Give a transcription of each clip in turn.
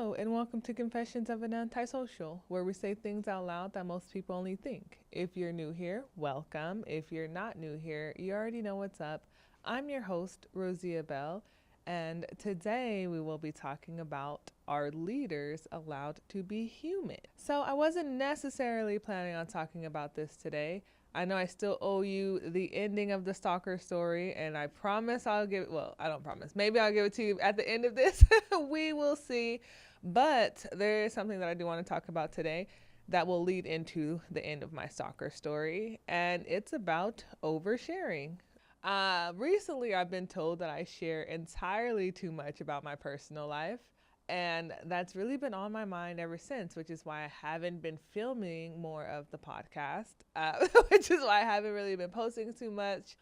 Hello, and welcome to Confessions of an Antisocial, where we say things out loud that most people only think. If you're new here, welcome. If you're not new here, you already know what's up. I'm your host, Rosia Bell, and today we will be talking about are leaders allowed to be human? So I wasn't necessarily planning on talking about this today. I know I still owe you the ending of the stalker story, and I promise I'll give it, well, I don't promise. Maybe I'll give it to you at the end of this. We will see. But there is something that I do want to talk about today that will lead into the end of my stalker story, and it's about oversharing. Recently, I've been told that I share entirely too much about my personal life. And that's really been on my mind ever since, which is why I haven't been filming more of the podcast, which is why I haven't really been posting too much.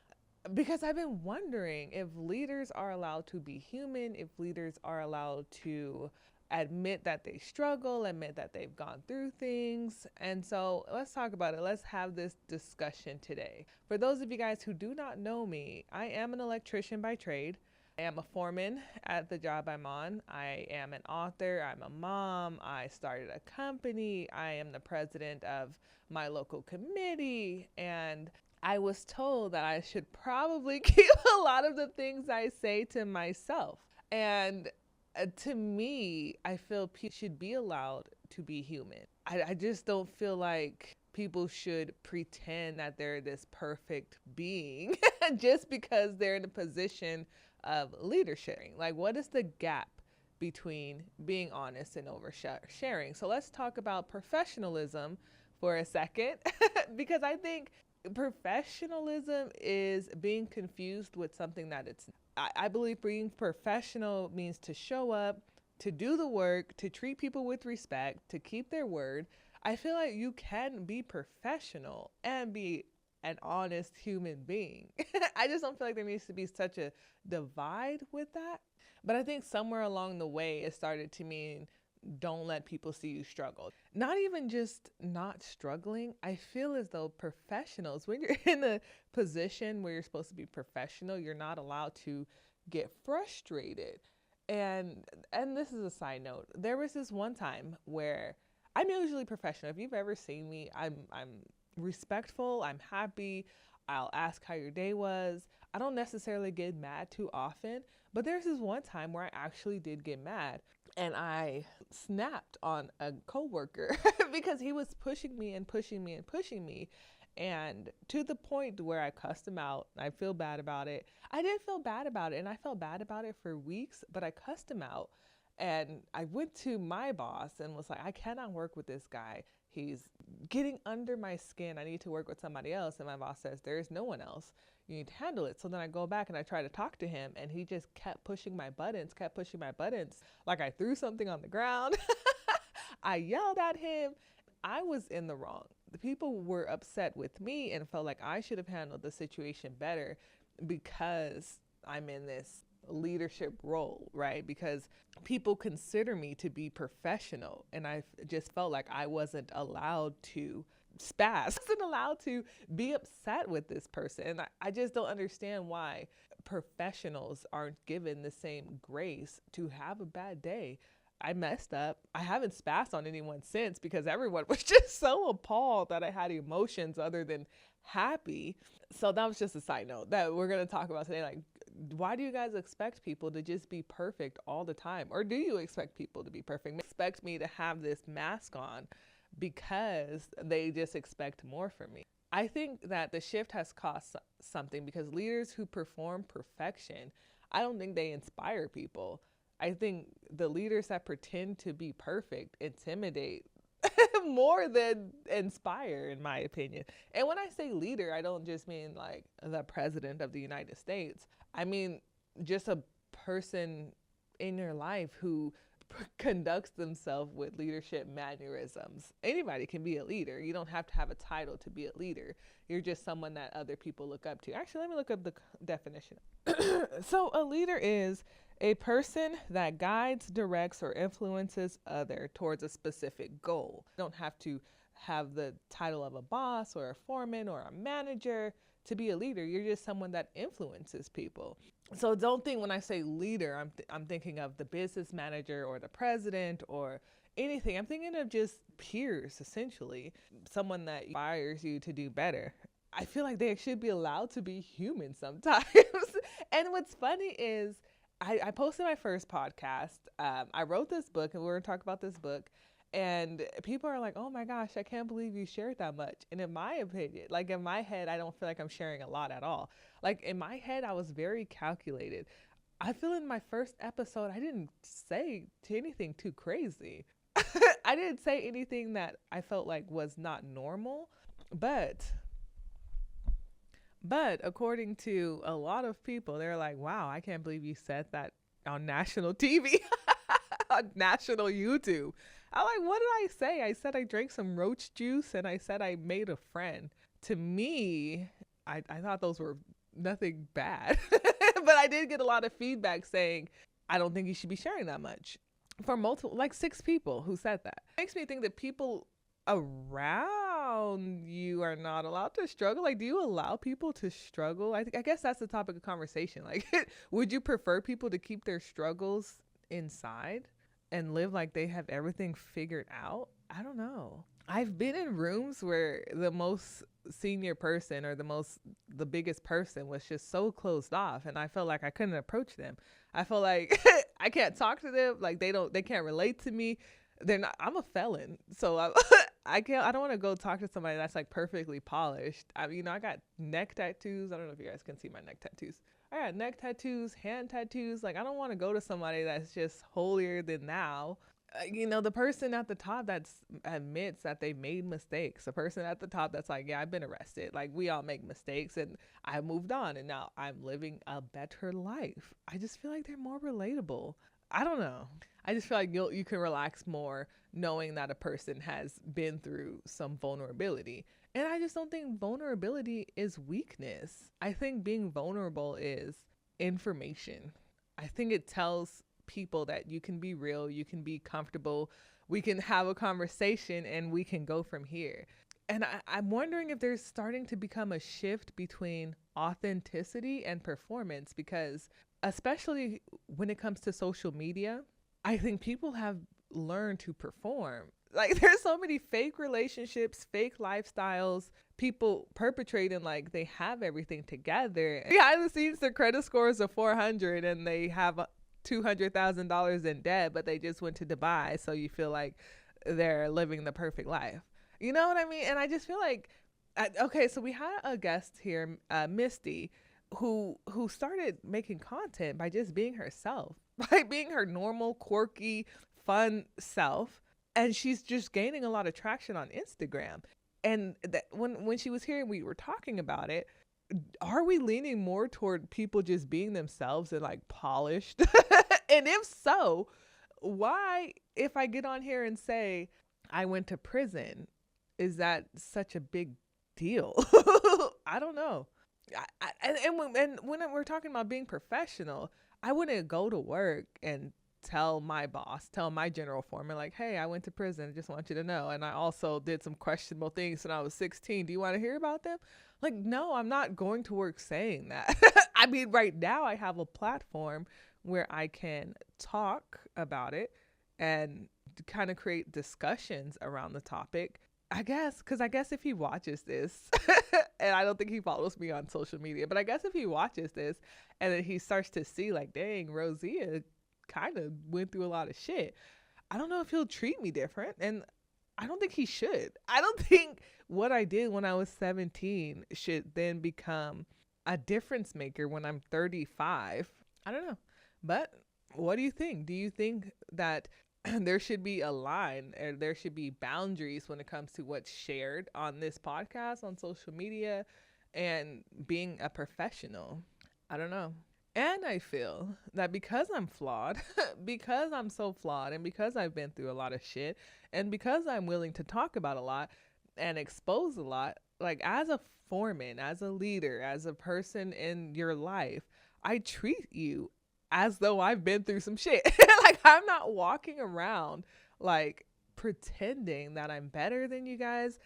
Because I've been wondering if leaders are allowed to be human, if leaders are allowed to admit that they struggle, admit that they've gone through things. And so let's talk about it. Let's have this discussion today. For those of you guys who do not know me, I am an electrician by trade. I am a foreman at the job I'm on. I am an author. I'm a mom. I started a company. I am the president of my local committee. And I was told that I should probably keep a lot of the things I say to myself. And to me, I feel people should be allowed to be human. I just don't feel like people should pretend that they're this perfect being just because they're in a position of leadership. Like, what is the gap between being honest and oversharing? So let's talk about professionalism for a second, because I think professionalism is being confused with something that it's. I believe being professional means to show up, to do the work, to treat people with respect, to keep their word. I feel like you can be professional and be an honest human being. I just don't feel like there needs to be such a divide with that. But I think somewhere along the way, it started to mean don't let people see you struggle. Not even just not struggling. I feel as though professionals, when you're in a position where you're supposed to be professional, you're not allowed to get frustrated. And this is a side note. There was this one time where I'm usually professional. If you've ever seen me, I'm respectful, I'm happy, I'll ask how your day was. I don't necessarily get mad too often, but there's this one time where I actually did get mad and I snapped on a coworker because he was pushing me and pushing me and pushing me. And to the point where I cussed him out. I feel bad about it. I did feel bad about it, and I felt bad about it for weeks, but I cussed him out. And I went to my boss and was like, I cannot work with this guy. He's getting under my skin. I need to work with somebody else. And my boss says, there is no one else. You need to handle it. So then I go back and I try to talk to him, and he just kept pushing my buttons. Like I threw something on the ground. I yelled at him. I was in the wrong. The people were upset with me and felt like I should have handled the situation better because I'm in this leadership role, right? Because people consider me to be professional, and I just felt like I wasn't allowed to spaz, wasn't allowed to be upset with this person. And I just don't understand why professionals aren't given the same grace to have a bad day. I messed up. I haven't spazzed on anyone since because everyone was just so appalled that I had emotions other than happy. So that was just a side note that we're going to talk about today. Like, why do you guys expect people to just be perfect all the time? Or do you expect people to be perfect? Expect me to have this mask on because they just expect more from me. I think that the shift has cost something because leaders who perform perfection, I don't think they inspire people. I think the leaders that pretend to be perfect intimidate more than inspire, in my opinion. And when I say leader, I don't just mean like the president of the United States. I mean just a person in your life who conducts themselves with leadership mannerisms. Anybody can be a leader. You don't have to have a title to be a leader. You're just someone that other people look up to. Actually, let me look up the definition. So a leader is a person that guides, directs, or influences other towards a specific goal. You don't have to have the title of a boss or a foreman or a manager to be a leader. You're just someone that influences people. So don't think when I say leader, I'm thinking of the business manager or the president or anything. I'm thinking of just peers, essentially, someone that inspires you to do better. I feel like they should be allowed to be human sometimes. And what's funny is I posted my first podcast. I wrote this book, and we're going to talk about this book. And people are like, oh my gosh, I can't believe you shared that much. And in my opinion, like in my head, I don't feel like I'm sharing a lot at all. Like in my head, I was very calculated. I feel in my first episode, I didn't say anything too crazy. I didn't say anything that I felt like was not normal. But according to a lot of people, they're like, wow, I can't believe you said that on national TV, on national YouTube. I'm like, what did I say? I said I drank some roach juice and I said I made a friend. To me, I thought those were nothing bad. But I did get a lot of feedback saying, I don't think you should be sharing that much. For multiple, like 6 people who said that. It makes me think that people around you are not allowed to struggle. Like, do you allow people to struggle? I guess that's the topic of conversation. Like, would you prefer people to keep their struggles inside and live like they have everything figured out? I don't know. I've been in rooms where the most senior person or the biggest person was just so closed off, and I felt like I couldn't approach them. I felt like I can't talk to them. Like they can't relate to me. They're not. I'm a felon, so I don't want to go talk to somebody that's like perfectly polished. I got neck tattoos. I don't know if you guys can see my neck tattoos. I got neck tattoos, hand tattoos. Like, I don't want to go to somebody that's just holier than thou. The person at the top that admits that they made mistakes. The person at the top that's like, yeah, I've been arrested. Like, we all make mistakes, and I moved on, and now I'm living a better life. I just feel like they're more relatable. I don't know. I just feel like you can relax more knowing that a person has been through some vulnerability. And I just don't think vulnerability is weakness. I think being vulnerable is information. I think it tells people that you can be real, you can be comfortable, we can have a conversation, and we can go from here. And I'm wondering if there's starting to become a shift between authenticity and performance, because especially when it comes to social media, I think people have learned to perform. Like, there's so many fake relationships, fake lifestyles, people perpetrating like they have everything together. Behind the scenes, their credit scores are 400 and they have $200,000 in debt, but they just went to Dubai. So you feel like they're living the perfect life. You know what I mean? And I just feel like, okay, so we had a guest here, Misty, who started making content by just being herself, by being her normal, quirky, fun self. And she's just gaining a lot of traction on Instagram. And when she was here and we were talking about it, are we leaning more toward people just being themselves and like polished? And if so, why, if I get on here and say I went to prison, is that such a big deal? I don't know. And when we're talking about being professional, I wouldn't go to work and tell my boss, tell my general foreman, like, hey, I went to prison. I just want you to know. And I also did some questionable things when I was 16. Do you want to hear about them? Like, no, I'm not going to work saying that. I mean, right now I have a platform where I can talk about it and kind of create discussions around the topic. I guess if he watches this, and I don't think he follows me on social media, but I guess if he watches this and then he starts to see like, dang, Rosia kind of went through a lot of shit, I don't know if he'll treat me different. And I don't think he should. I don't think what I did when I was 17 should then become a difference maker when I'm 35. I don't know. But what do you think? Do you think that there should be a line, or there should be boundaries when it comes to what's shared on this podcast, on social media, and being a professional? I don't know. And I feel that because I'm flawed, because I'm so flawed, and because I've been through a lot of shit, and because I'm willing to talk about a lot and expose a lot, like as a foreman, as a leader, as a person in your life, I treat you as though I've been through some shit. Like, I'm not walking around like pretending that I'm better than you guys.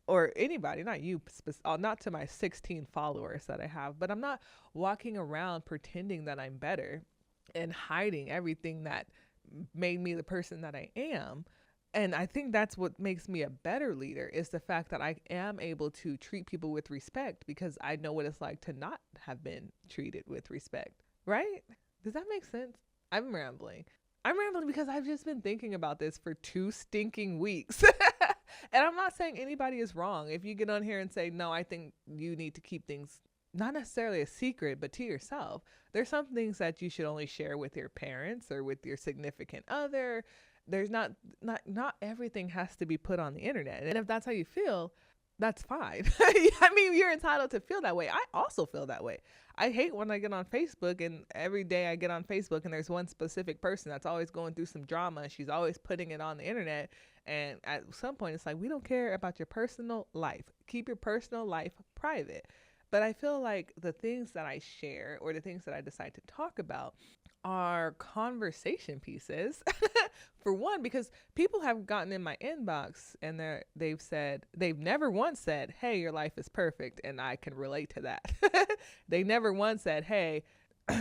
or anybody, not you, not to my 16 followers that I have, but I'm not walking around pretending that I'm better and hiding everything that made me the person that I am. And I think that's what makes me a better leader, is the fact that I am able to treat people with respect because I know what it's like to not have been treated with respect. Right? Does that make sense? I'm rambling. I'm rambling because I've just been thinking about this for 2 stinking weeks. And I'm not saying anybody is wrong. If you get on here and say, no, I think you need to keep things not necessarily a secret, but to yourself. There's some things that you should only share with your parents or with your significant other. There's not everything has to be put on the internet. And if that's how you feel, that's fine. I mean, you're entitled to feel that way. I also feel that way. I hate when I get on Facebook and every day I get on Facebook and there's one specific person that's always going through some drama and she's always putting it on the internet. And at some point it's like, we don't care about your personal life. Keep your personal life private. But I feel like the things that I share or the things that I decide to talk about are conversation pieces. For one, because people have gotten in my inbox and they've never once said, hey, your life is perfect. And I can relate to that. They never once said, hey,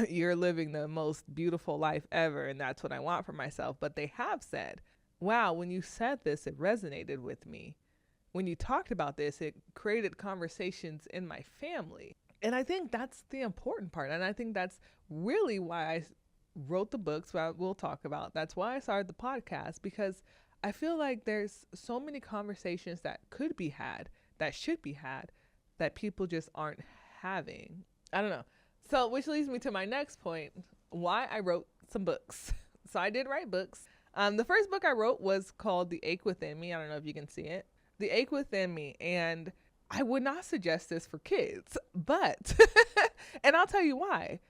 you're living the most beautiful life ever. And that's what I want for myself. But they have said, wow, when you said this, it resonated with me. When you talked about this, it created conversations in my family. And I think that's the important part. And I think that's really why I wrote the books we'll talk about. That's why I started the podcast, because I feel like there's so many conversations that could be had, that should be had, that people just aren't having. I don't know. So, which leads me to my next point, why I wrote some books. So I did write books. The first book I wrote was called The Ache Within Me. I don't know if you can see it. The Ache Within Me. And I would not suggest this for kids, but, and I'll tell you why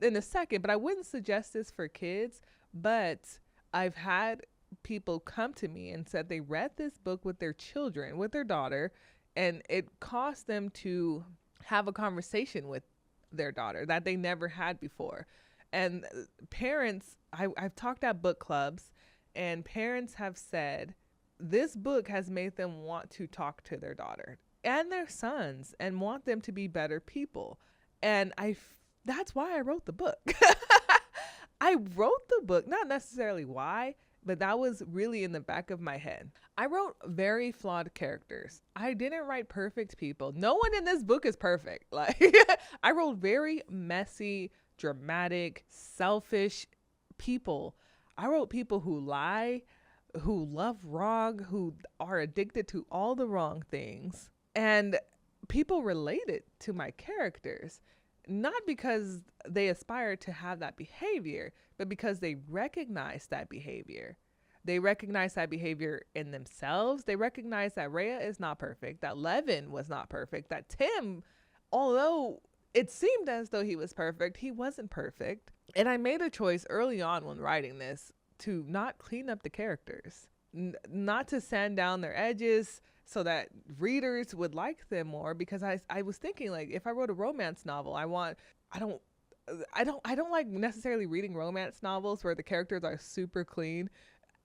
in a second, but I wouldn't suggest this for kids. But I've had people come to me and said they read this book with their children, with their daughter, and it caused them to have a conversation with their daughter that they never had before. And parents, I've talked at book clubs, and parents have said this book has made them want to talk to their daughter and their sons and want them to be better people. And that's why I wrote the book. I wrote the book, not necessarily why, but that was really in the back of my head. I wrote very flawed characters. I didn't write perfect people. No one in this book is perfect. Like, I wrote very messy, dramatic, selfish people. I wrote people who lie, who love wrong, who are addicted to all the wrong things. And people related to my characters, not because they aspire to have that behavior, but because they recognize that behavior. They recognize that behavior in themselves. They recognize that Rhea is not perfect, that Levin was not perfect, that Tim, although it seemed as though he was perfect, he wasn't perfect. And I made a choice early on when writing this to not clean up the characters, not to sand down their edges so that readers would like them more, because I was thinking, like, if I wrote a romance novel, I don't like necessarily reading romance novels where the characters are super clean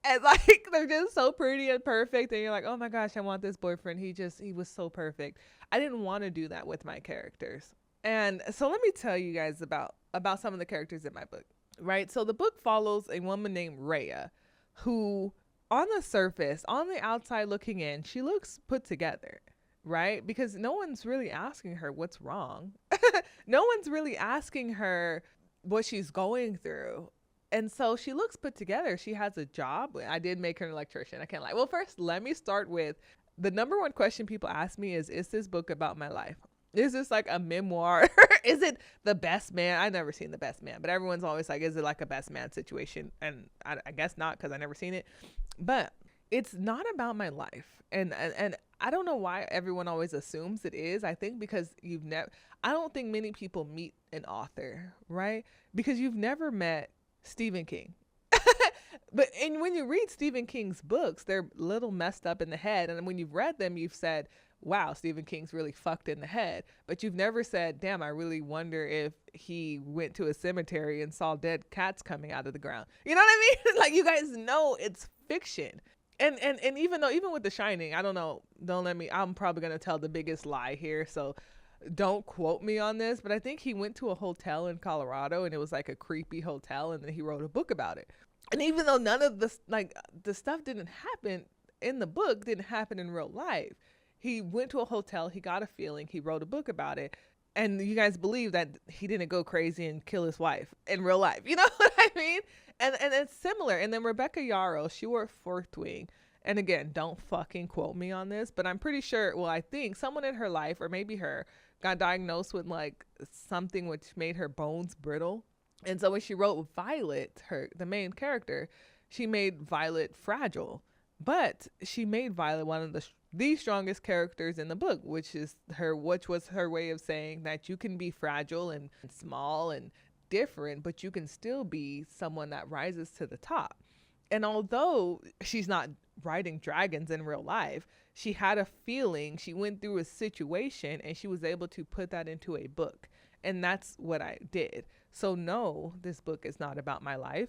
and like they're just so pretty and perfect and you're like, oh my gosh, I want this boyfriend, he was so perfect. I didn't want to do that with my characters. And so let me tell you guys about some of the characters in my book, right? So the book follows a woman named Rhea, who on the surface, on the outside looking in, she looks put together, right? Because no one's really asking her what's wrong. No one's really asking her what she's going through. And so she looks put together. She has a job. I did make her an electrician. I can't lie. Well, first, let me start with the number one question people ask me is this book about my life? Is this like a memoir? Is it The Best Man? I've never seen The Best Man, but everyone's always like, is it like a best man situation? And I guess not, because I've never seen it. But it's not about my life. And I don't know why everyone always assumes it is. I think because I don't think many people meet an author, right? Because you've never met Stephen King. And when you read Stephen King's books, they're a little messed up in the head. And when you've read them, you've said, wow, Stephen King's really fucked in the head. But you've never said, damn, I really wonder if he went to a cemetery and saw dead cats coming out of the ground. You know what I mean? Like, you guys know it's fiction. And even with The Shining, I don't know, don't let me, I'm probably going to tell the biggest lie here, so don't quote me on this, but I think he went to a hotel in Colorado and it was like a creepy hotel, and then he wrote a book about it. And even though none of the like the stuff didn't happen in the book, didn't happen in real life, he went to a hotel, he got a feeling, he wrote a book about it. And you guys believe that he didn't go crazy and kill his wife in real life. You know what I mean? And it's similar. And then Rebecca Yarrow, she wore Fourth Wing. And again, don't fucking quote me on this, but I'm pretty sure, well, I think someone in her life, or maybe her, got diagnosed with like something which made her bones brittle. And so when she wrote Violet, the main character, she made Violet fragile. But she made Violet one of the strongest characters in the book, which was her way of saying that you can be fragile and small and different, but you can still be someone that rises to the top. And although she's not riding dragons in real life, she had a feeling, she went through a situation, and she was able to put that into a book. And that's what I did. So no, this book is not about my life.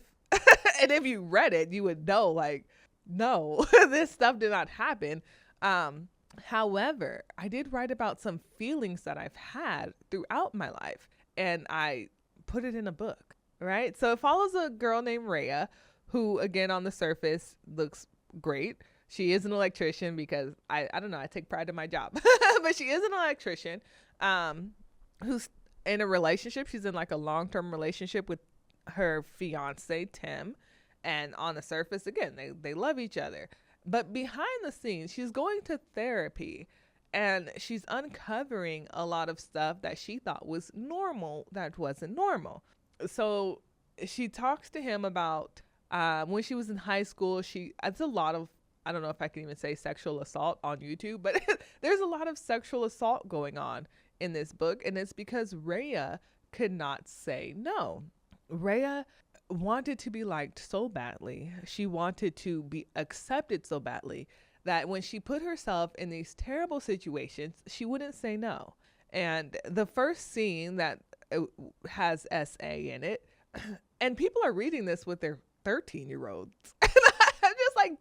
And if you read it, you would know, like, no, this stuff did not happen. However, I did write about some feelings that I've had throughout my life, and I put it in a book, right? So it follows a girl named Rhea, who, again, on the surface looks great. She is an electrician because I don't know, I take pride in my job, but she is an electrician, who's in a relationship. She's in like a long-term relationship with her fiance, Tim. And on the surface, again, they love each other. But behind the scenes, she's going to therapy, and she's uncovering a lot of stuff that she thought was normal that wasn't normal. So she talks to him about when she was in high school. It's a lot of, I don't know if I can even say sexual assault on YouTube, but there's a lot of sexual assault going on in this book. And it's because Rhea could not say no. Rhea wanted to be liked so badly. She wanted to be accepted so badly that when she put herself in these terrible situations, she wouldn't say no. And the first scene that has SA in it, and people are reading this with their 13-year-olds. I'm just like,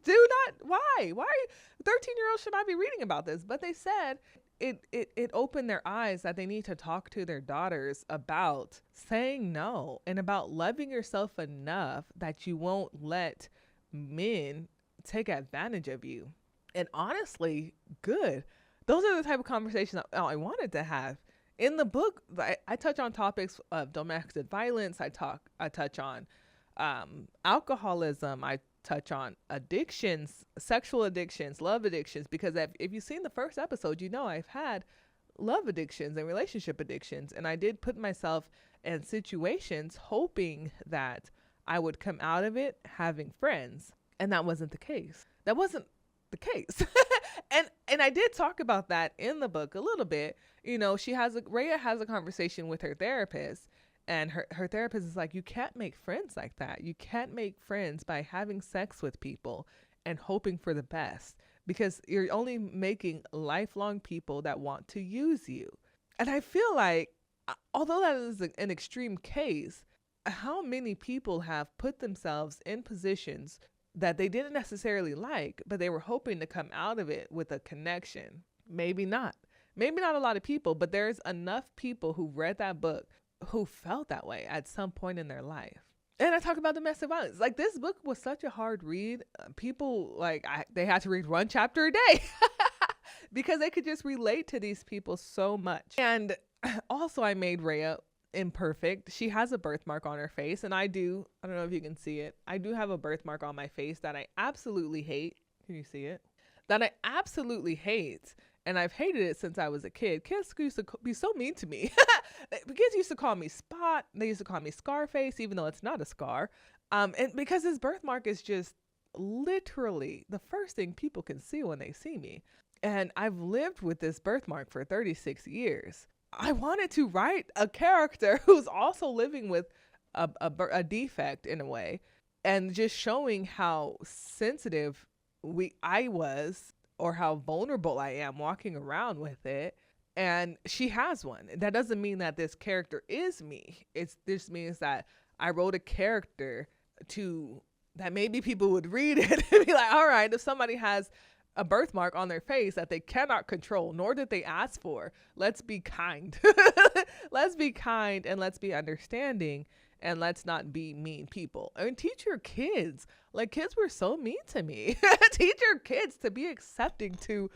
why? 13-year-olds should not be reading about this. But they said it opened their eyes that they need to talk to their daughters about saying no, and about loving yourself enough that you won't let men take advantage of you. And honestly, good. Those are the type of conversations I wanted to have. In the book, I touch on topics of domestic violence. I touch on alcoholism. I touch on addictions, sexual addictions, love addictions, because if you've seen the first episode, you know I've had love addictions and relationship addictions, and I did put myself in situations hoping that I would come out of it having friends, and that wasn't the case. And I did talk about that in the book a little bit. You know, Rhea has a conversation with her therapist, and her therapist is like, you can't make friends like that. You can't make friends by having sex with people and hoping for the best, because you're only making lifelong people that want to use you. And I feel like, although that is an extreme case, how many people have put themselves in positions that they didn't necessarily like, but they were hoping to come out of it with a connection? Maybe not a lot of people, but there's enough people who read that book who felt that way at some point in their life. And I talk about domestic violence. Like, this book was such a hard read. People, they had to read one chapter a day because they could just relate to these people so much. And also, I made Rhea imperfect. She has a birthmark on her face, and I don't know if you can see it. I do have a birthmark on my face that I absolutely hate. Can you see it? That I absolutely hate. And I've hated it since I was a kid. Kids used to be so mean to me. Kids used to call me Spot. They used to call me Scarface, even though it's not a scar. And because this birthmark is just literally the first thing people can see when they see me. And I've lived with this birthmark for 36 years. I wanted to write a character who's also living with a defect in a way, and just showing how sensitive I was, or how vulnerable I am walking around with it. And she has one. That doesn't mean that this character is me. This means that I wrote a character to that maybe people would read it and be like, all right, if somebody has a birthmark on their face that they cannot control, nor did they ask for, let's be kind. Let's be kind and let's be understanding and let's not be mean people. And teach your kids. Like, kids were so mean to me. Teach your kids to be accepting to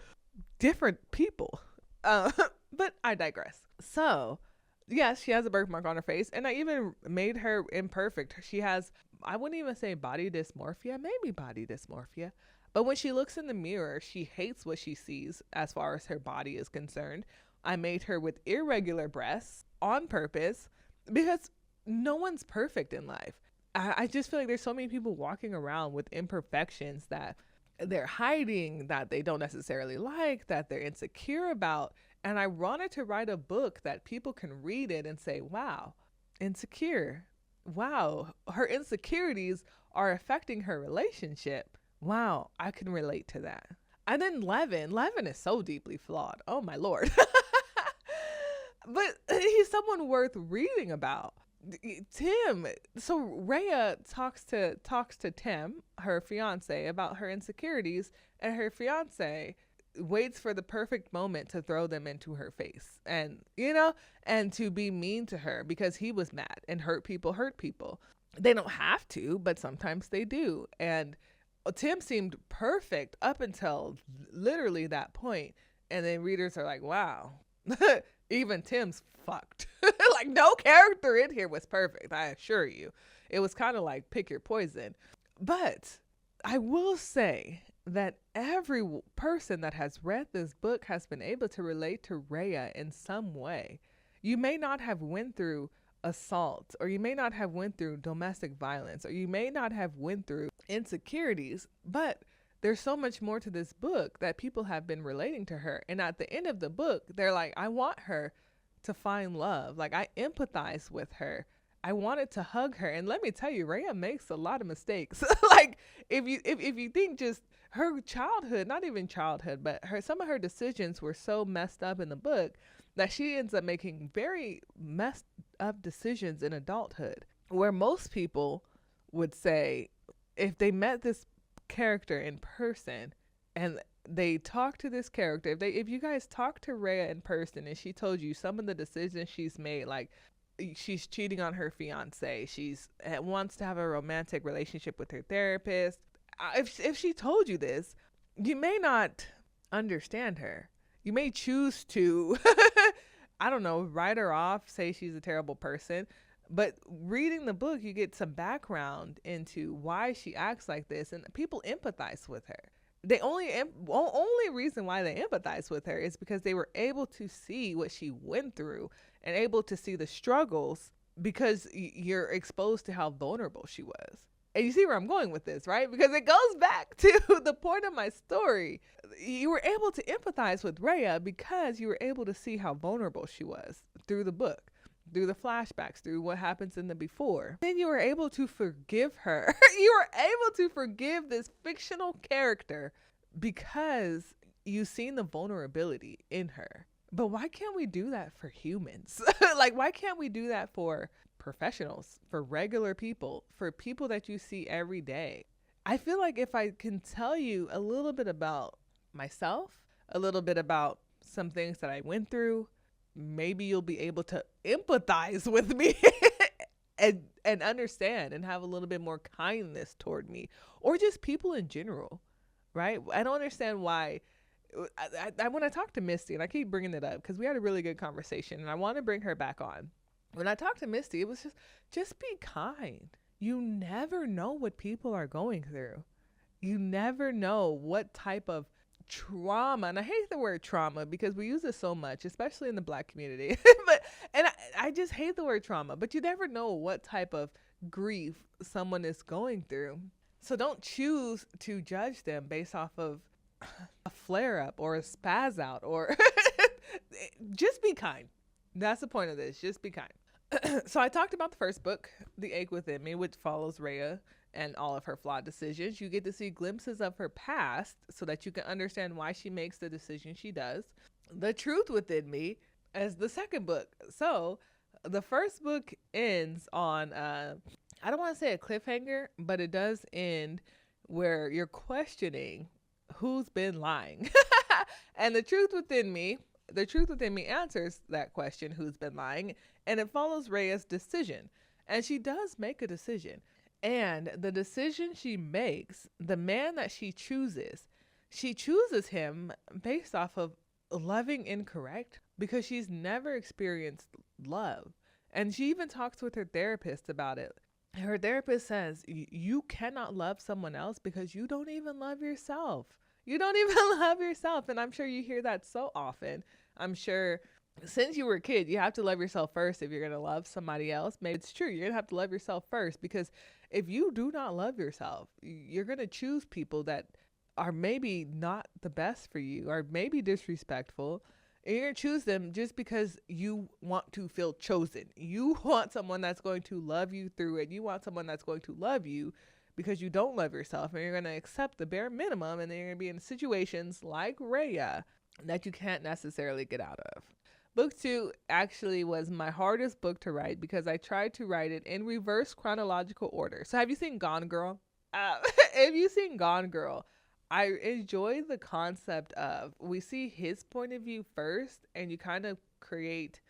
different people. But I digress. So, yes, she has a birthmark on her face, and I even made her imperfect. She has, I wouldn't even say body dysmorphia, maybe body dysmorphia. But when she looks in the mirror, she hates what she sees as far as her body is concerned. I made her with irregular breasts on purpose because no one's perfect in life. I just feel like there's so many people walking around with imperfections that they're hiding, that they don't necessarily like, that they're insecure about. And I wanted to write a book that people can read it and say, wow, insecure. Wow, her insecurities are affecting her relationship. Wow, I can relate to that. And then Levin is so deeply flawed. Oh my Lord. But he's someone worth reading about. Tim. So Rhea talks to Tim, her fiance, about her insecurities, and her fiance waits for the perfect moment to throw them into her face, and and to be mean to her because he was mad. And hurt people. They don't have to, but sometimes they do. And Tim seemed perfect up until literally that point. And then readers are like, wow, even Tim's fucked. Like, no character in here was perfect, I assure you. It was kind of like pick your poison. But I will say that every person that has read this book has been able to relate to Rhea in some way. You may not have went through assault, or you may not have went through domestic violence, or you may not have went through insecurities, but there's so much more to this book that people have been relating to her. And at the end of the book, they're like, I want her to find love. Like, I empathize with her. I wanted to hug her. And let me tell you, Rhea makes a lot of mistakes. Like, if you think just her childhood, not even childhood, but some of her decisions were so messed up in the book that she ends up making very messed up decisions in adulthood, where most people would say, if they met this character in person and they talk to this character, if you guys talk to Rhea in person and she told you some of the decisions she's made, like she's cheating on her fiance, she's wants to have a romantic relationship with her therapist, if she told you this, you may not understand her. You may choose to I don't know, write her off, say she's a terrible person. But reading the book, you get some background into why she acts like this, and people empathize with her. The only reason why they empathize with her is because they were able to see what she went through and able to see the struggles, because you're exposed to how vulnerable she was. And you see where I'm going with this, right? Because it goes back to the point of my story. You were able to empathize with Rhea because you were able to see how vulnerable she was through the book, through the flashbacks, through what happens in the before. Then you were able to forgive her. You were able to forgive this fictional character because you've seen the vulnerability in her. But why can't we do that for humans? Like, why can't we do that for professionals, for regular people, for people that you see every day? I feel like if I can tell you a little bit about myself, a little bit about some things that I went through, maybe you'll be able to empathize with me and understand and have a little bit more kindness toward me, or just people in general, right? I don't understand why. When I talk to Misty, and I keep bringing it up because we had a really good conversation and I want to bring her back on. When I talked to Misty, it was just be kind. You never know what people are going through. You never know what type of trauma, and I hate the word trauma because we use it so much, especially in the Black community. I just hate the word trauma, but you never know what type of grief someone is going through. So don't choose to judge them based off of a flare up or a spaz out, or just be kind. That's the point of this. Just be kind. So I talked about the first book, The Ache Within Me, which follows Rhea and all of her flawed decisions. You get to see glimpses of her past so that you can understand why she makes the decisions she does. The Truth Within Me as the second book. So the first book ends on, I don't want to say a cliffhanger, but it does end where you're questioning who's been lying. And the truth within me answers that question, who's been lying, and it follows Rhea's decision. And she does make a decision. And the decision she makes, the man that she chooses him based off of loving incorrect because she's never experienced love. And she even talks with her therapist about it. Her therapist says, you cannot love someone else because you don't even love yourself. You don't even love yourself. And I'm sure you hear that so often. I'm sure since you were a kid, you have to love yourself first if you're going to love somebody else. Maybe it's true. You're going to have to love yourself first, because if you do not love yourself, you're going to choose people that are maybe not the best for you, or maybe disrespectful. And you're going to choose them just because you want to feel chosen. You want someone that's going to love you through it. You want someone that's going to love you because you don't love yourself, and you're going to accept the bare minimum, and then you're going to be in situations like Rhea that you can't necessarily get out of. Book 2 actually was my hardest book to write because I tried to write it in reverse chronological order. So have you seen Gone Girl? If you've seen Gone Girl, I enjoy the concept of we see his point of view first, and you kind of create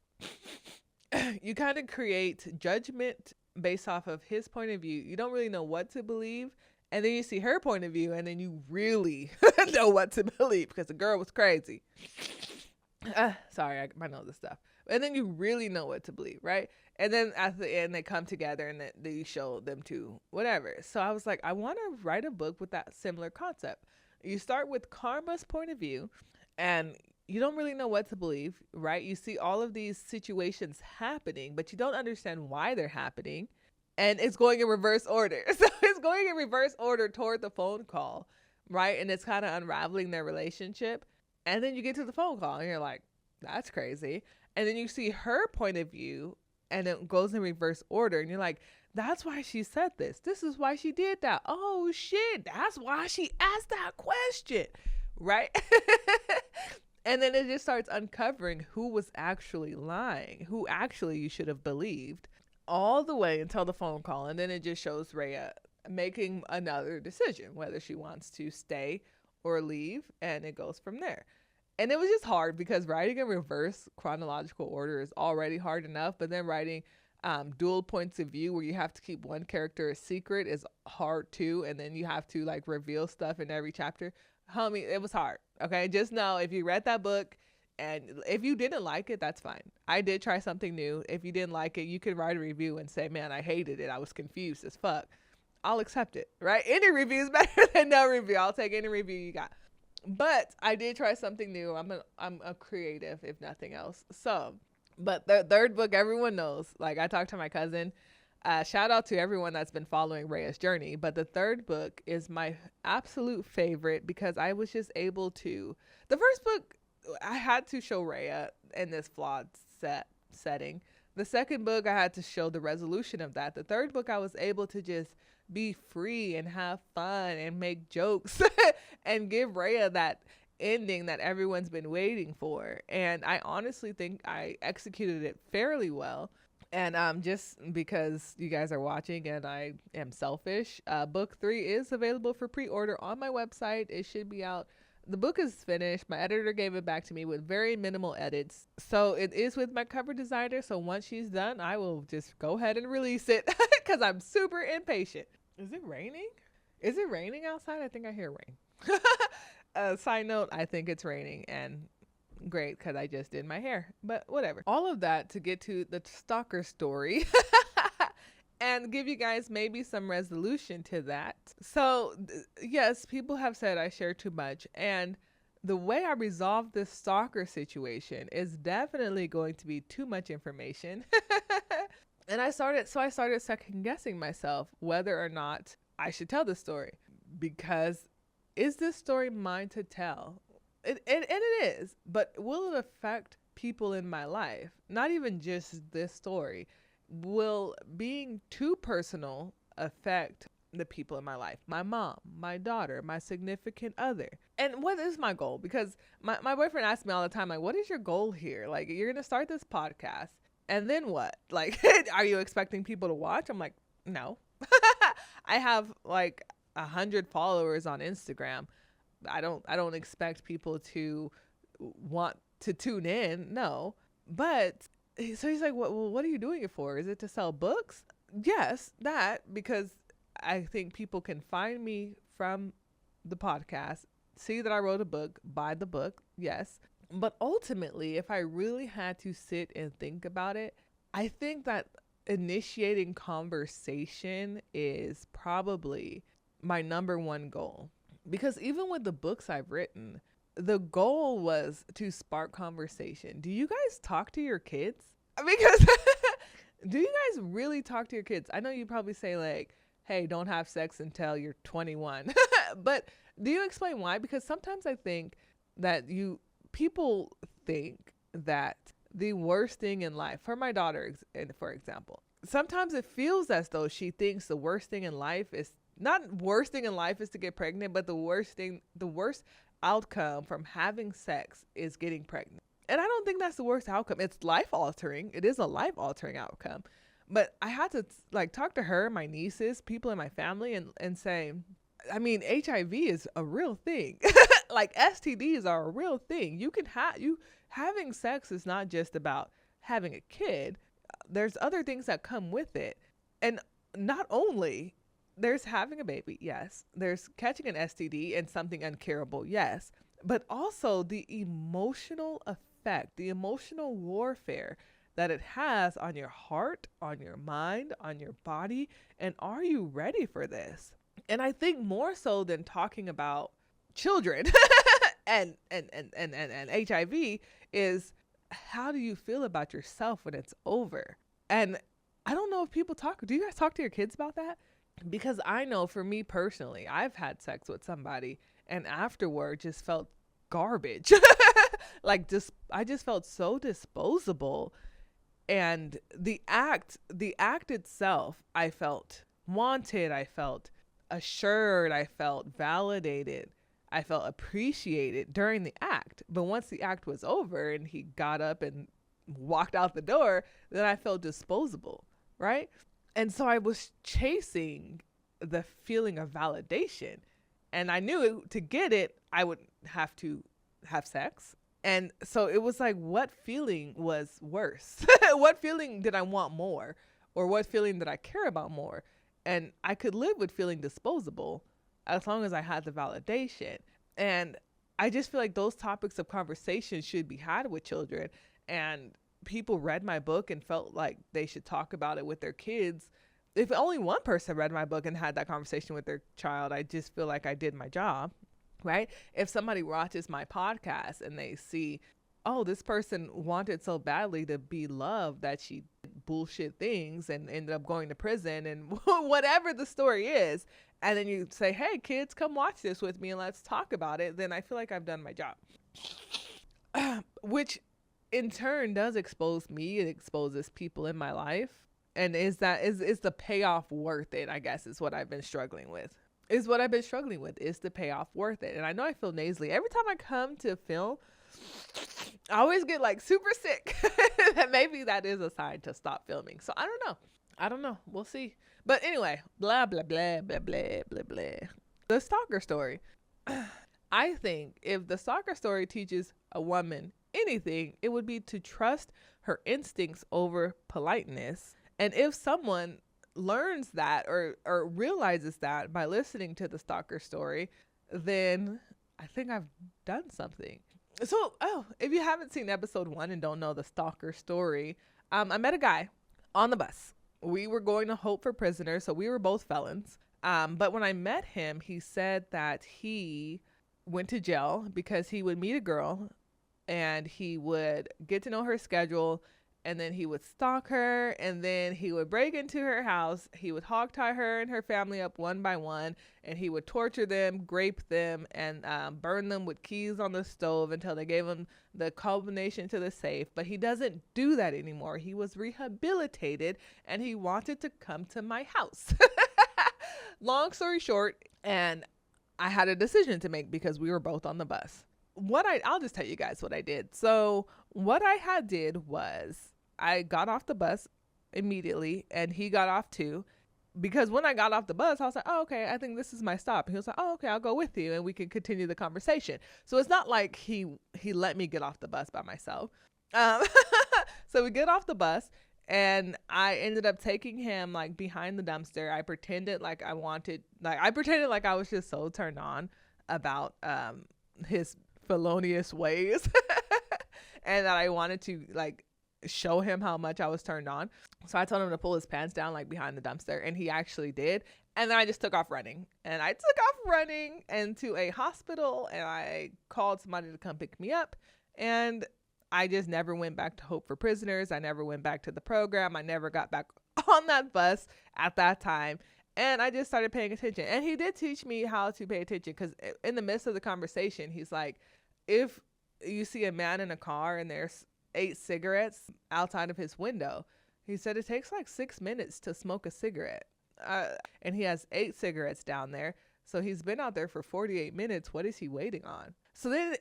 judgment based off of his point of view. You don't really know what to believe. And then you see her point of view, and then you really know what to believe because the girl was crazy. Sorry, my nose is stuff. And then you really know what to believe, right? And then at the end, they come together and they show them to whatever. So I was like, I want to write a book with that similar concept. You start with Karma's point of view, and you don't really know what to believe, right? You see all of these situations happening, but you don't understand why they're happening. And it's going in reverse order. So it's going in reverse order toward the phone call, right? And it's kind of unraveling their relationship. And then you get to the phone call and you're like, that's crazy. And then you see her point of view and it goes in reverse order. And you're like, that's why she said this. This is why she did that. Oh, shit. That's why she asked that question, right? And then it just starts uncovering who was actually lying, who actually you should have believed, all the way until the phone call. And then it just shows Rhea making another decision, whether she wants to stay or leave, and it goes from there. And it was just hard because writing in reverse chronological order is already hard enough, but then writing dual points of view where you have to keep one character a secret is hard too, and then you have to like reveal stuff in every chapter. Homie, it was hard. Okay, just know if you read that book and if you didn't like it, that's fine. I did try something new. If you didn't like it, you could write a review and say, man, I hated it. I was confused as fuck. I'll accept it, right? Any review is better than no review. I'll take any review you got. But I did try something new. I'm a creative, if nothing else. So, but the third book, everyone knows. Like I talked to my cousin. Shout out to everyone that's been following Rhea's journey. But the third book is my absolute favorite because I was just able to. The first book, I had to show Rhea in this flawed setting. The second book, I had to show the resolution of that. The third book, I was able to just be free and have fun and make jokes and give Rhea that ending that everyone's been waiting for. And I honestly think I executed it fairly well. And just because you guys are watching and I am selfish, book 3 is available for pre-order on my website. It should be out. The book is finished. My editor gave it back to me with very minimal edits. So it is with my cover designer. So once she's done, I will just go ahead and release it because I'm super impatient. Is it raining? Is it raining outside? I think I hear rain. Side note, I think it's raining, and great because I just did my hair, but whatever. All of that to get to the stalker story and give you guys maybe some resolution to that. So yes, people have said I share too much, and the way I resolve this stalker situation is definitely going to be too much information. And I started second guessing myself whether or not I should tell this story, because is this story mine to tell? And it is, but will it affect people in my life? Not even just this story. Will being too personal affect the people in my life? My mom, my daughter, my significant other. And what is my goal? Because my boyfriend asks me all the time, like, what is your goal here? Like, you're going to start this podcast and then what? Like, are you expecting people to watch? I'm like, no. I have like 100 followers on Instagram. I don't expect people to want to tune in. No. But so he's like, what are you doing it for? Is it to sell books? Yes, that, because I think people can find me from the podcast, see that I wrote a book, buy the book. Yes. But ultimately, if I really had to sit and think about it, I think that initiating conversation is probably my number one goal. Because even with the books I've written, the goal was to spark conversation. Do you guys talk to your kids? Because do you guys really talk to your kids? I know you probably say like, hey, don't have sex until you're 21. But do you explain why? Because sometimes I think that people think that the worst thing in life, for my daughter, for example, sometimes it feels as though she thinks the worst thing in life is not worst thing in life is to get pregnant, but the worst outcome from having sex is getting pregnant. And I don't think that's the worst outcome. It's life altering. It is a life altering outcome. But I had to like talk to her, my nieces, people in my family, and say, I mean, HIV is a real thing. Like STDs are a real thing. You can having sex is not just about having a kid. There's other things that come with it. And not only there's having a baby, yes. There's catching an STD and something uncurable, yes. But also the emotional effect, the emotional warfare that it has on your heart, on your mind, on your body. And are you ready for this? And I think more so than talking about children and HIV is, how do you feel about yourself when it's over? And I don't know if people do you guys talk to your kids about that? Because I know for me personally, I've had sex with somebody and afterward just felt garbage. I just felt so disposable. And the act itself, I felt wanted, I felt assured, I felt validated, I felt appreciated during the act. But once the act was over and he got up and walked out the door, then I felt disposable, right? And so I was chasing the feeling of validation. And I knew to get it, I would have to have sex. And so it was like, what feeling was worse? What feeling did I want more? Or what feeling did I care about more? And I could live with feeling disposable as long as I had the validation. And I just feel like those topics of conversation should be had with children. And people read my book and felt like they should talk about it with their kids. If only one person read my book and had that conversation with their child, I just feel like I did my job, right? If somebody watches my podcast and they see, oh, this person wanted so badly to be loved that she did bullshit things and ended up going to prison and whatever the story is, and then you say, hey, kids, come watch this with me and let's talk about it, then I feel like I've done my job. Which in turn does expose me. It exposes people in my life. And is the payoff worth it? I guess is what I've been struggling with. Is the payoff worth it? And I know I feel nasally. Every time I come to film, I always get like super sick. And maybe that is a sign to stop filming. So I don't know. We'll see. But anyway, blah, blah, blah, blah, blah, blah, blah. The stalker story. I think if the stalker story teaches a woman anything, it would be to trust her instincts over politeness. And if someone learns that or realizes that by listening to the stalker story, then I think I've done something. So, if you haven't seen episode 1 and don't know the stalker story, I met a guy on the bus. We were going to Hope for Prisoners, so we were both felons. But when I met him, he said that he went to jail because he would meet a girl and he would get to know her schedule, and then he would stalk her, and then he would break into her house. He would hog tie her and her family up one by one, and he would torture them, grape them, and burn them with keys on the stove until they gave him the combination to the safe. But he doesn't do that anymore. He was rehabilitated, and he wanted to come to my house. Long story short, and I had a decision to make because we were both on the bus. I'll just tell you guys what I did. So what I did was I got off the bus immediately, and he got off too. because when I got off the bus, I was like, oh, okay, I think this is my stop. And he was like, oh, okay, I'll go with you and we can continue the conversation. So it's not like he let me get off the bus by myself. Um, so we get off the bus and I ended up taking him like behind the dumpster. I pretended like I was just so turned on about his felonious ways and that I wanted to like show him how much I was turned on. So I told him to pull his pants down like behind the dumpster, and he actually did. And then I just took off running, and I took off running into a hospital, and I called somebody to come pick me up. And I just never went back to Hope for Prisoners. I never went back to the program. I never got back on that bus at that time. And I just started paying attention. And he did teach me how to pay attention, because in the midst of the conversation, he's like, if you see a man in a car and there's 8 cigarettes outside of his window, he said it takes like 6 minutes to smoke a cigarette. And he has 8 cigarettes down there. So he's been out there for 48 minutes. What is he waiting on? So then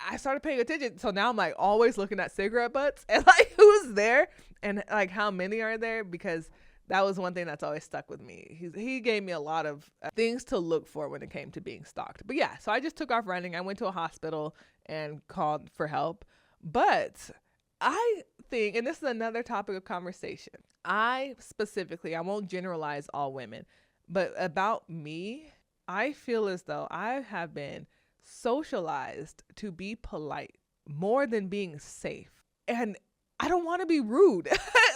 I started paying attention. So now I'm like always looking at cigarette butts and like who's there and like how many are there, because that was one thing that's always stuck with me. He gave me a lot of things to look for when it came to being stalked. But yeah, so I just took off running. I went to a hospital and called for help. But I think, and this is another topic of conversation, I won't generalize all women, but about me, I feel as though I have been socialized to be polite more than being safe. And I don't want to be rude.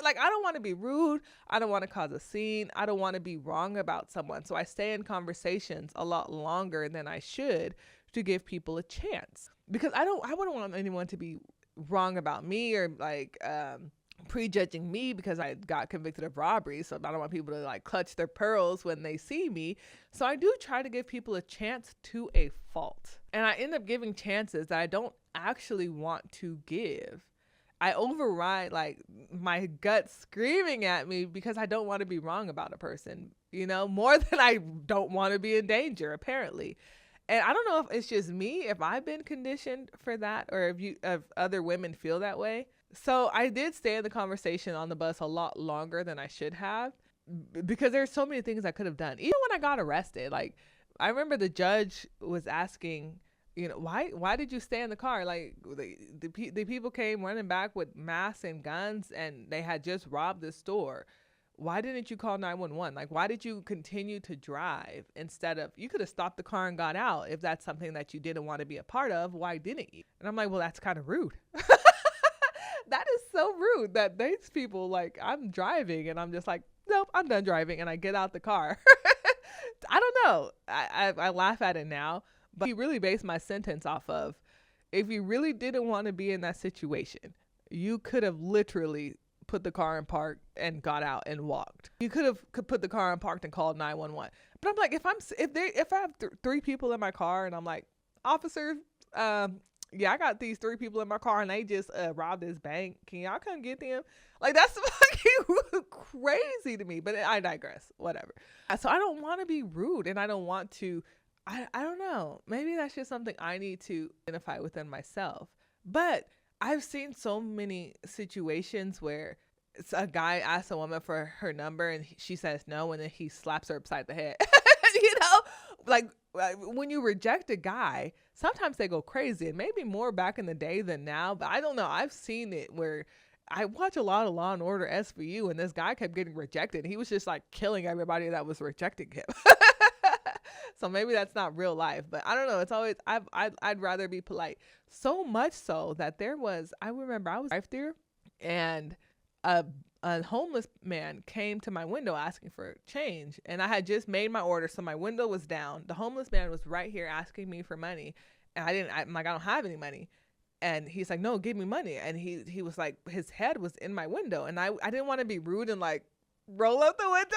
Like, I don't want to be rude. I don't want to cause a scene. I don't want to be wrong about someone. So I stay in conversations a lot longer than I should to give people a chance, because I wouldn't want anyone to be wrong about me or like prejudging me because I got convicted of robbery. So I don't want people to like clutch their pearls when they see me. So I do try to give people a chance to a fault. And I end up giving chances that I don't actually want to give. I override like my gut screaming at me because I don't want to be wrong about a person, you know, more than I don't want to be in danger, apparently. And I don't know if it's just me, if I've been conditioned for that, or if other women feel that way. So I did stay in the conversation on the bus a lot longer than I should have, because there's so many things I could have done. Even when I got arrested, like I remember the judge was asking, you know, why did you stay in the car? Like the people came running back with masks and guns, and they had just robbed the store. Why didn't you call 911? Like, why did you continue to drive instead of, you could have stopped the car and got out if that's something that you didn't want to be a part of. Why didn't you? And I'm like, well, that's kind of rude. That is so rude that these people, like, I'm driving and I'm just like, nope, I'm done driving. And I get out the car. I don't know. I laugh at it now, but he really based my sentence off of, if you really didn't want to be in that situation, you could have literally put the car in park and got out and walked. You could put the car in parked and called 911. But I'm like, if I have 3 people in my car and I'm like, officer, yeah, I got these 3 people in my car and they just robbed this bank. Can y'all come get them? Like, that's fucking crazy to me. But I digress. Whatever. So I don't want to be rude, and I don't want to. I don't know. Maybe that's just something I need to identify within myself. But I've seen so many situations where a guy asks a woman for her number and she says no, and then he slaps her upside the head. You know, like when you reject a guy, sometimes they go crazy, and maybe more back in the day than now. But I don't know. I've seen it where I watch a lot of Law and Order SVU, and this guy kept getting rejected. He was just like killing everybody that was rejecting him. So maybe that's not real life, but I don't know. It's always, I'd rather be polite. So much so that I remember I was drive-through, and a homeless man came to my window asking for change, and I had just made my order, so my window was down. The homeless man was right here asking me for money, and I'm like, I don't have any money. And he's like, no, give me money. And he was like, his head was in my window, and I didn't want to be rude and like roll out the window.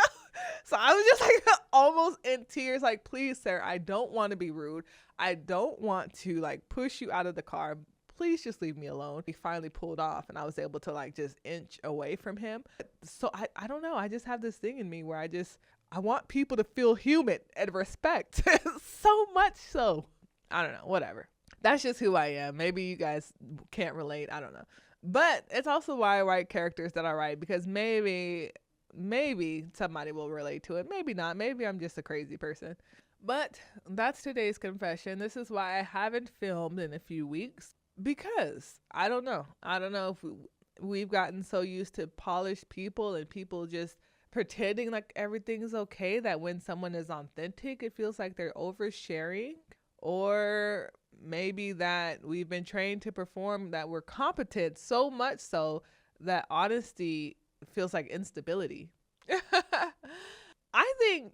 So I was just like almost in tears, like, please, sir, I don't want to be rude. I don't want to like push you out of the car. Please just leave me alone. He finally pulled off, and I was able to like just inch away from him. So I don't know. I just have this thing in me where I want people to feel human and respect. So much so. I don't know, whatever. That's just who I am. Maybe you guys can't relate. I don't know. But it's also why I write characters that I write, because maybe maybe somebody will relate to it. Maybe not. Maybe I'm just a crazy person. But that's today's confession. This is why I haven't filmed in a few weeks because I don't know. I don't know if we've gotten so used to polished people and people just pretending like everything's okay that when someone is authentic, it feels like they're oversharing, or maybe that we've been trained to perform that we're competent so much so that honesty feels like instability. I think,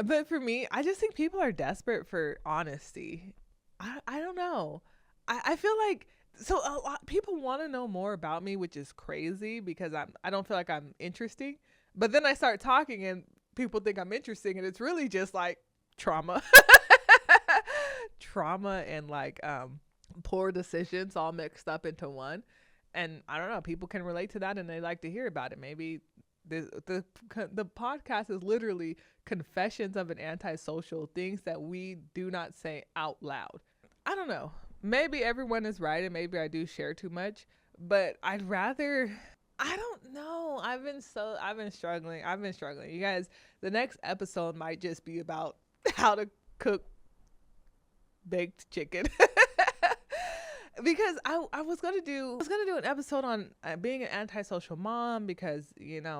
but for me, I just think people are desperate for honesty. I don't know. I feel like, so a lot people want to know more about me, which is crazy because I don't feel like I'm interesting. But then I start talking and people think I'm interesting, and it's really just like trauma. Trauma and like poor decisions all mixed up into one. And I don't know, people can relate to that and they like to hear about it. Maybe the podcast is literally confessions of an antisocial, things that we do not say out loud. I don't know. Maybe everyone is right and maybe I do share too much, but I'd rather, I don't know. I've been struggling. You guys, the next episode might just be about how to cook baked chicken. Because I was gonna do an episode on being an antisocial mom, because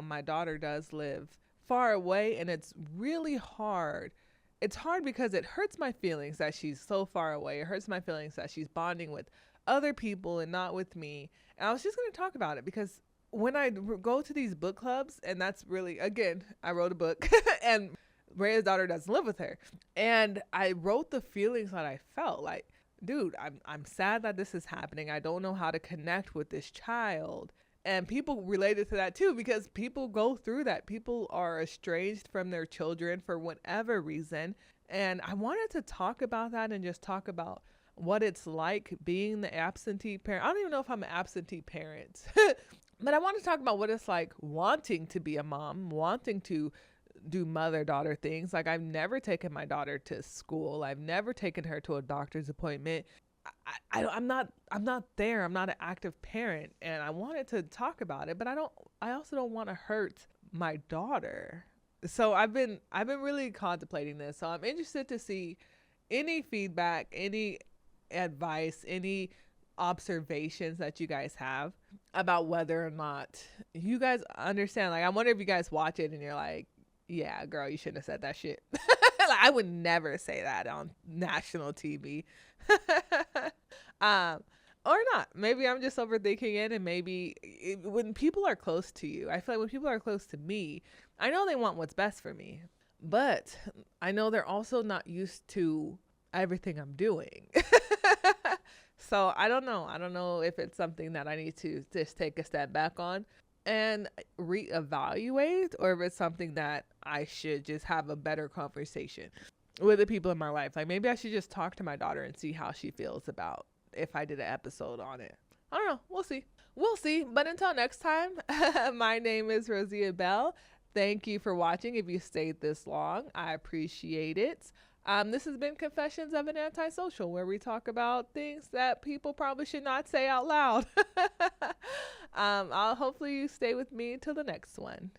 my daughter does live far away and it's really hard. It's hard because it hurts my feelings that she's so far away. It hurts my feelings that she's bonding with other people and not with me. And I was just going to talk about it because when I go to these book clubs, and that's really, again, I wrote a book and Rhea's daughter doesn't live with her. And I wrote the feelings that I felt like, dude, I'm sad that this is happening. I don't know how to connect with this child. And people related to that too, because people go through that. People are estranged from their children for whatever reason. And I wanted to talk about that and just talk about what it's like being the absentee parent. I don't even know if I'm an absentee parent, but I want to talk about what it's like wanting to be a mom, wanting to do mother-daughter things. Like, I've never taken my daughter to school. I've never taken her to a doctor's appointment. I'm not there. I'm not an active parent, and I wanted to talk about it, but I also don't want to hurt my daughter. So I've been really contemplating this. So I'm interested to see any feedback, any advice, any observations that you guys have about whether or not you guys understand. Like, I wonder if you guys watch it and you're like, yeah, girl, you shouldn't have said that shit. Like, I would never say that on national TV. Or not. Maybe I'm just overthinking it, and maybe when people are close to you, I feel like when people are close to me, I know they want what's best for me, but I know they're also not used to everything I'm doing. So I don't know. I don't know if it's something that I need to just take a step back on and reevaluate, or if it's something that I should just have a better conversation with the people in my life. Like, maybe I should just talk to my daughter and see how she feels about if I did an episode on it. I don't know. We'll see. But until next time, my name is Rosia Bell. Thank you for watching. If you stayed this long, I appreciate it. This has been Confessions of an Antisocial, where we talk about things that people probably should not say out loud. I'll hopefully you stay with me till the next one.